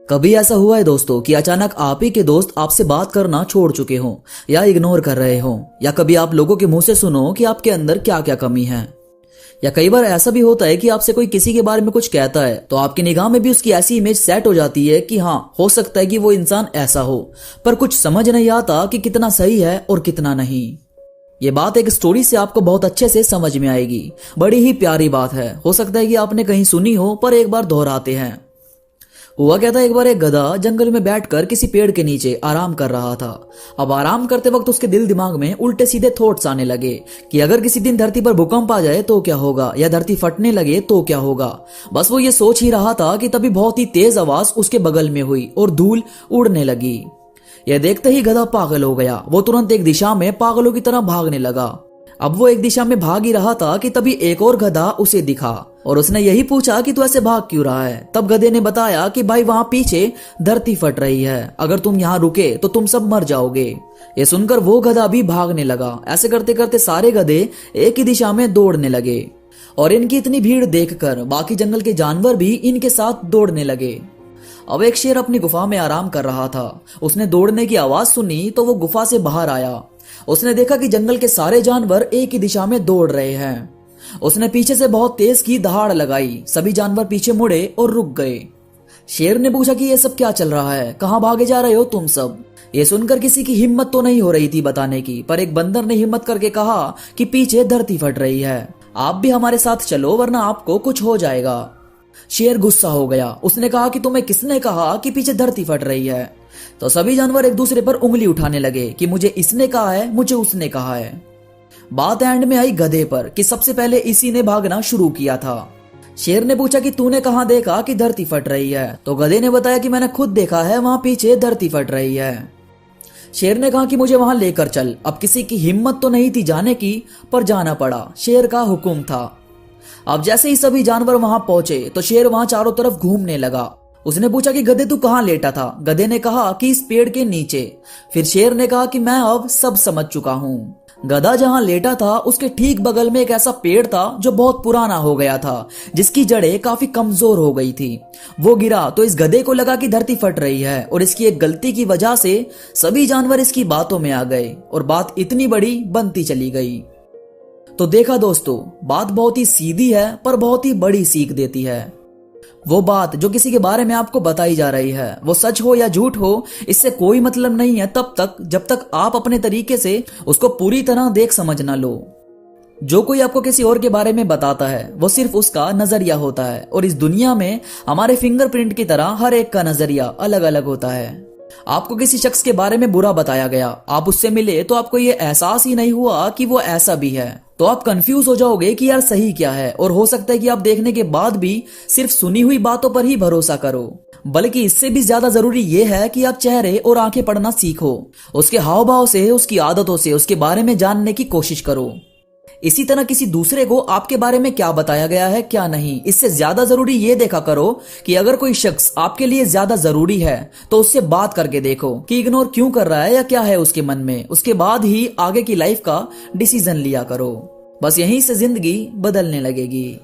कभी ऐसा हुआ है दोस्तों कि अचानक आप ही के दोस्त आपसे बात करना छोड़ चुके हों या इग्नोर कर रहे हों, या कभी आप लोगों के मुंह से सुनो कि आपके अंदर क्या क्या कमी है। या कई बार ऐसा भी होता है कि आपसे कोई किसी के बारे में कुछ कहता है तो आपकी निगाह में भी उसकी ऐसी इमेज सेट हो जाती है कि हाँ, हो सकता है कि वो इंसान ऐसा हो, पर कुछ समझ नहीं आता कि कितना सही है और कितना नहीं। ये बात एक स्टोरी से आपको बहुत अच्छे से समझ में आएगी। बड़ी ही प्यारी बात है, हो सकता है कि आपने कहीं सुनी हो, पर एक बार दोहराते हैं। हुआ क्या था, एक बार एक गधा जंगल में बैठकर किसी पेड़ के नीचे आराम कर रहा था। अब आराम करते वक्त उसके दिल दिमाग में उल्टे सीधे थॉट्स आने लगे कि अगर किसी दिन धरती पर भूकंप आ जाए तो क्या होगा, या धरती फटने लगे तो क्या होगा। बस वो ये सोच ही रहा था कि तभी बहुत ही तेज आवाज उसके बगल में हुई और धूल उड़ने लगी। यह देखते ही गधा पागल हो गया। वो तुरंत एक दिशा में पागलों की तरह भागने लगा। अब वो एक दिशा में भाग ही रहा था कि तभी एक और गधा उसे दिखा और उसने यही पूछा कि तू ऐसे भाग क्यों रहा है। तब गधे ने बताया कि भाई वहां पीछे धरती फट रही है, अगर तुम यहाँ रुके तो तुम सब मर जाओगे। ये सुनकर वो गधा भी भागने लगा। ऐसे करते करते सारे गधे एक ही दिशा में दौड़ने लगे और इनकी इतनी भीड़ देखकर बाकी जंगल के जानवर भी इनके साथ दौड़ने लगे। अब एक शेर अपनी गुफा में आराम कर रहा था। उसने दौड़ने की आवाज सुनी तो वो गुफा से बाहर आया। उसने देखा कि जंगल के सारे जानवर एक ही दिशा में दौड़ रहे हैं। उसने पीछे से बहुत तेज की दहाड़ लगाई। सभी जानवर पीछे मुड़े और रुक गए। शेर ने पूछा कि ये सब क्या चल रहा है, कहां भागे जा रहे हो तुम सब। ये सुनकर किसी की हिम्मत तो नहीं हो रही थी बताने की, पर एक बंदर ने हिम्मत करके कहा कि पीछे धरती फट रही है, आप भी हमारे साथ चलो वरना आपको कुछ हो जाएगा। शेर गुस्सा हो गया। उसने कहा कि तुम्हें किसने कहा कि पीछे धरती फट रही है। तो सभी जानवर एक दूसरे पर उंगली उठाने लगे कि मुझे इसने कहा है, मुझे उसने कहा है। बात एंड में आई गधे पर कि सबसे पहले इसी ने भागना शुरू किया था। शेर ने पूछा कि तूने कहां देखा कि धरती फट रही है। तो गधे ने बताया कि मैंने खुद देखा है, वहां पीछे धरती फट रही है। शेर ने कहा कि मुझे वहां लेकर चल। अब किसी की हिम्मत तो नहीं थी जाने की, पर जाना पड़ा, शेर का हुक्म था। अब जैसे ही सभी जानवर वहां पहुंचे तो शेर वहां चारों तरफ घूमने लगा। उसने पूछा कि गधे तू कहां लेटा था। गधे ने कहा कि इस पेड़ के नीचे। फिर शेर ने कहा कि मैं अब सब समझ चुका हूं। गधा जहां लेटा था उसके ठीक बगल में एक ऐसा पेड़ था जो बहुत पुराना हो गया था, जिसकी जड़ें काफी कमजोर हो गई थी। वो गिरा तो इस गधे को लगा कि धरती फट रही है और इसकी एक गलती की वजह से सभी जानवर इसकी बातों में आ गए और बात इतनी बड़ी बनती चली गई। तो देखा दोस्तों, बात बहुत ही सीधी है पर बहुत ही बड़ी सीख देती है। वो बात जो किसी के बारे में आपको बताई जा रही है, वो सच हो या झूठ हो, इससे कोई मतलब नहीं है तब तक जब तक आप अपने तरीके से उसको पूरी तरह देख समझ ना लो। जो कोई आपको किसी और के बारे में बताता है वो सिर्फ उसका नजरिया होता है, और इस दुनिया में हमारे फिंगरप्रिंट की तरह हर एक का नजरिया अलग अलग होता है। आपको किसी शख्स के बारे में बुरा बताया गया, आप उससे मिले तो आपको ये एहसास ही नहीं हुआ कि वो ऐसा भी है, तो आप कंफ्यूज हो जाओगे कि यार सही क्या है। और हो सकता है कि आप देखने के बाद भी सिर्फ सुनी हुई बातों पर ही भरोसा करो। बल्कि इससे भी ज्यादा जरूरी ये है कि आप चेहरे और आंखें पढ़ना सीखो, उसके हाव भाव से, उसकी आदतों से उसके बारे में जानने की कोशिश करो। इसी तरह किसी दूसरे को आपके बारे में क्या बताया गया है क्या नहीं, इससे ज्यादा जरूरी ये देखा करो कि अगर कोई शख्स आपके लिए ज्यादा जरूरी है तो उससे बात करके देखो कि इग्नोर क्यों कर रहा है या क्या है उसके मन में। उसके बाद ही आगे की लाइफ का डिसीजन लिया करो। बस यहीं से जिंदगी बदलने लगेगी।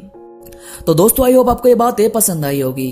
तो दोस्तों, आई होप आपको ये बातें पसंद आई होगी।